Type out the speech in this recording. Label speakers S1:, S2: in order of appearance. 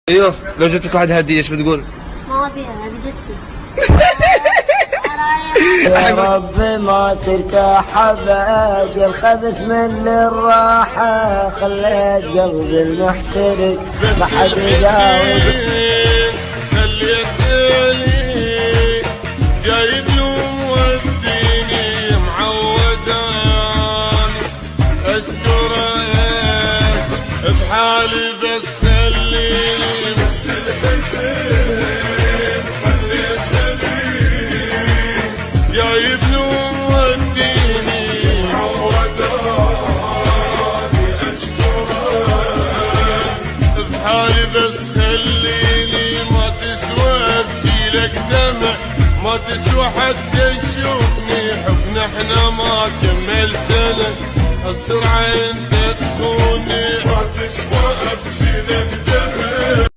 S1: ايوه، لو جاتك واحد هديه ايش بتقول؟
S2: ما ابيها، ابي دتسي.
S3: يا رب ما ترتاح ابد، خذت مني الراحه، خليت قلبي المحترق ما حد يداوم.
S4: خليتني جايب يوم وديني معودان اشكرك بحالي بس خليني بس الحسين خليت سبيل جايب يوم وديني معودان اشكرك بحالي بس خليني ما تسوى ابكيلك دمع ما تسوى حتى تشوفني حبنا احنا ما كمل سنة السرعة انت